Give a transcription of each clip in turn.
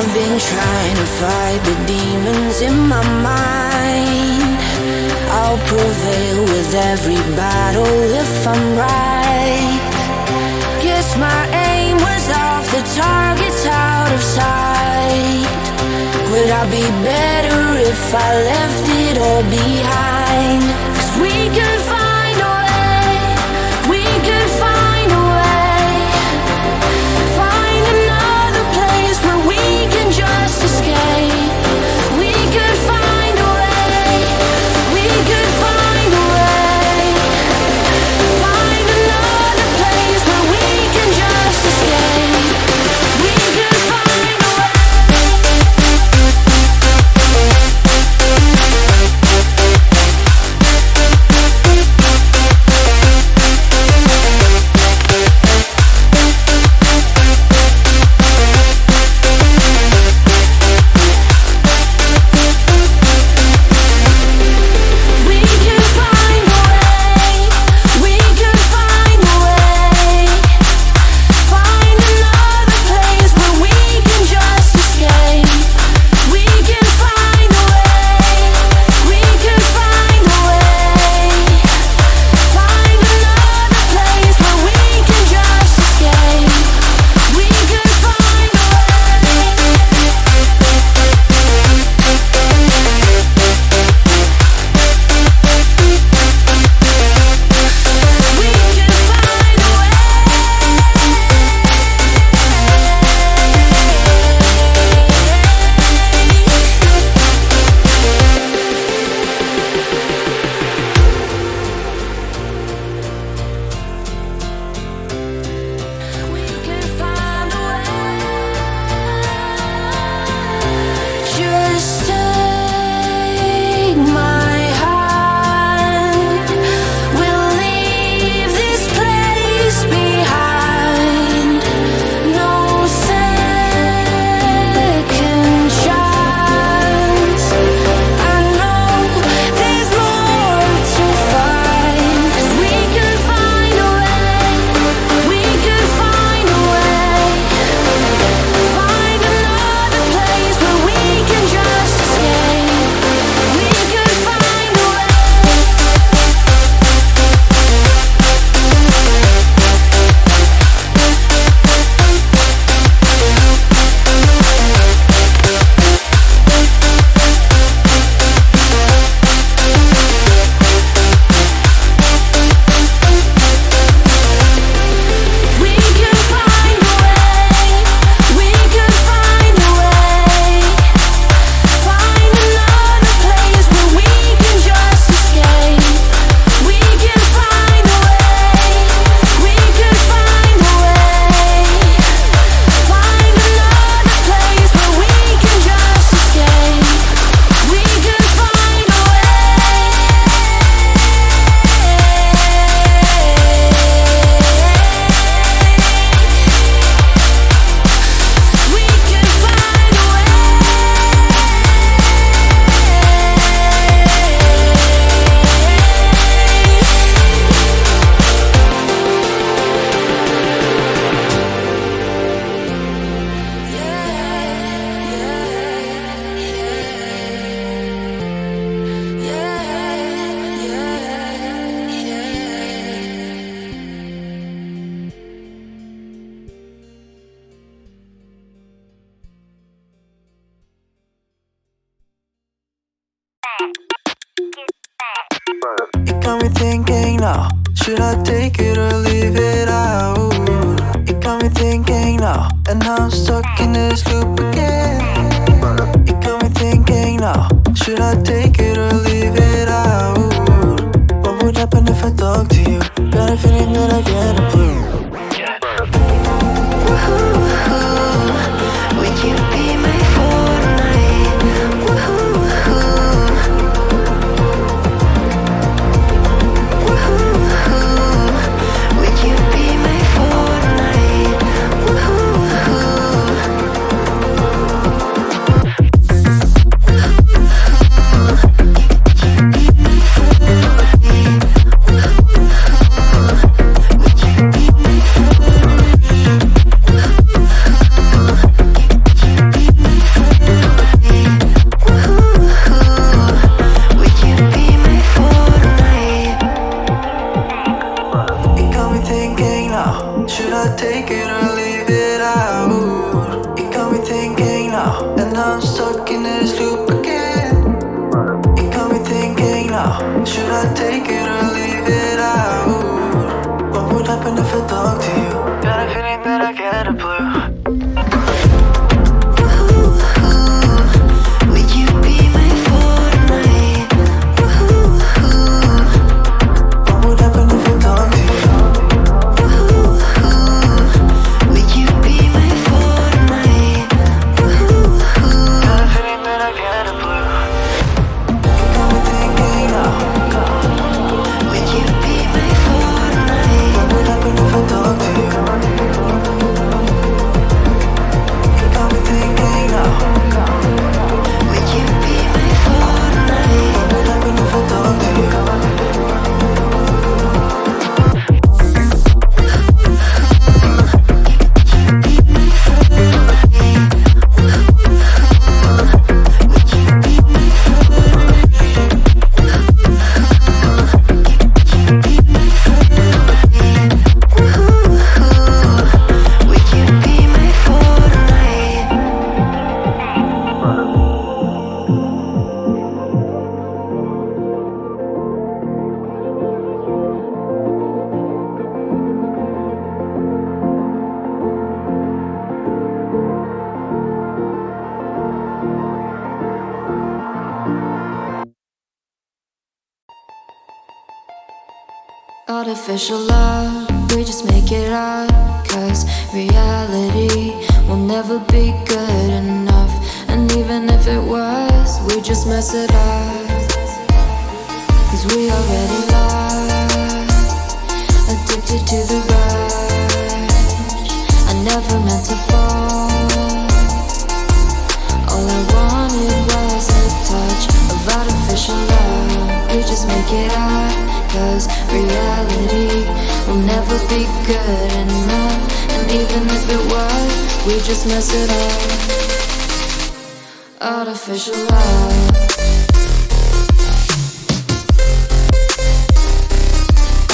I've been trying to fight the demons in my mind. I'll prevail with every battle if I'm right. Guess my aim was off, the target's out of sight. Would I be better if I left it all behind? 'Cause we could find a way, we could find a way. Find another place where we can just escape. We could find a way, we could find a way. Find another place where we can just escape. We could find a way. It got me thinking now, should I take it or leave it out? It got me thinking now, and now I'm stuck in this loop again. It got me thinking now, should I take it or leave it out? What would happen if I talk to you? Got a feeling that I get a clue. Woohoo, would you be my Fortnite? Woohoo, woohoo, would you be my Fortnite? Would you now. Should I take it or leave it out? It got me thinking now, and I'm stuck in this loop again. It got me thinking now. Should I take it or leave it out? What would happen if I talk to you? Got a feeling that I get a blue. Would you be my fortnight? What would happen if I talk to you? Would you be my fortnight? Got a feeling that I get a blue. It got me thinking now. Would you be my fortnight? What would happen if I talk to you? It got me thinking now. Would you be my fortnight? What would happen if I talk to you? Would you be my fortnight? Artificial love, we just make it up. Cause reality will never be good enough. And even if it was, we just mess it up. Cause we already lost, addicted to the rush. I never meant to fall. All I wanted was a touch of artificial love. We just make it up. Cause reality will never be good enough. And even if it was, we just mess it up. Artificial love.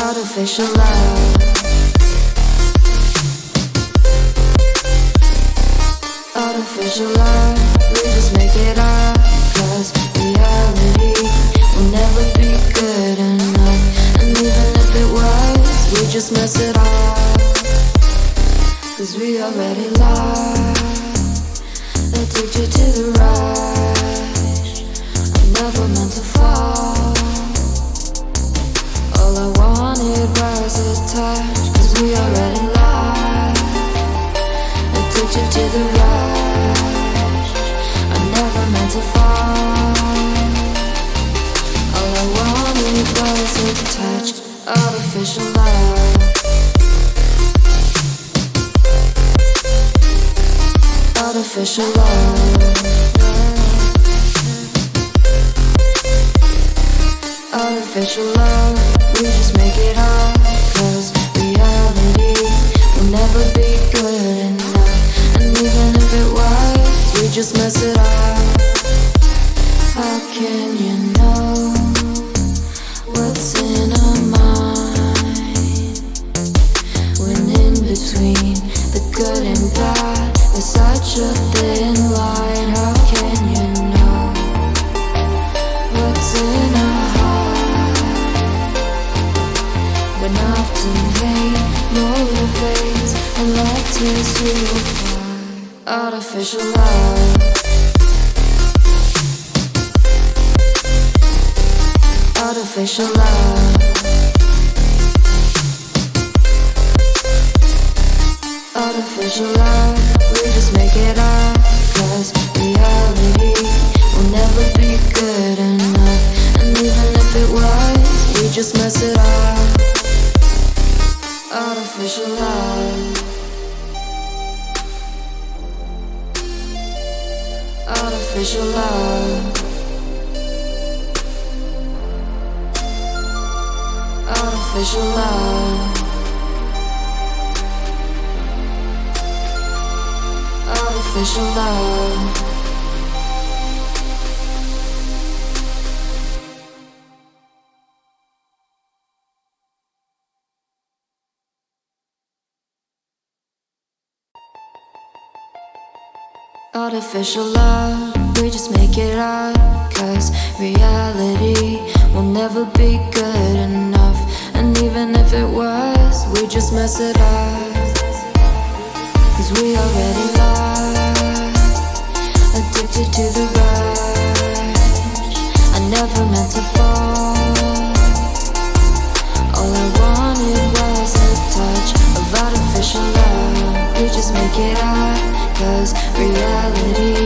Artificial love. Artificial love. We just make it up. Cause reality will never be good enough. And even if it was, we just mess it up. Cause we already lost, addicted to the rush. I never meant to fall. All I wanted was a touch. Cause we already lost, addicted to the rush. I never meant to fall. All I wanted was a touch. Artificial love. Artificial love. Artificial love. We just make it up. Cause reality will never be good enough. And even if it was, we just mess it up. How can you know what's in our mind? When in between the good and bad, there's such a thin line. How can you know what's in our heart? When often hate motivates and love tears you apart. Artificial love. Artificial love. Artificial love. We just make it up. Cause reality will never be good enough. And even if it was, we just mess it up. Artificial love. Artificial love. Artificial love. Artificial love. Artificial love, we just make it up. Cause reality will never be good enough. And even if it was, we just mess it up. Cause we already lost, addicted to the rush. I never meant to fall. All I wanted was a touch of artificial love. We just make it up, cause reality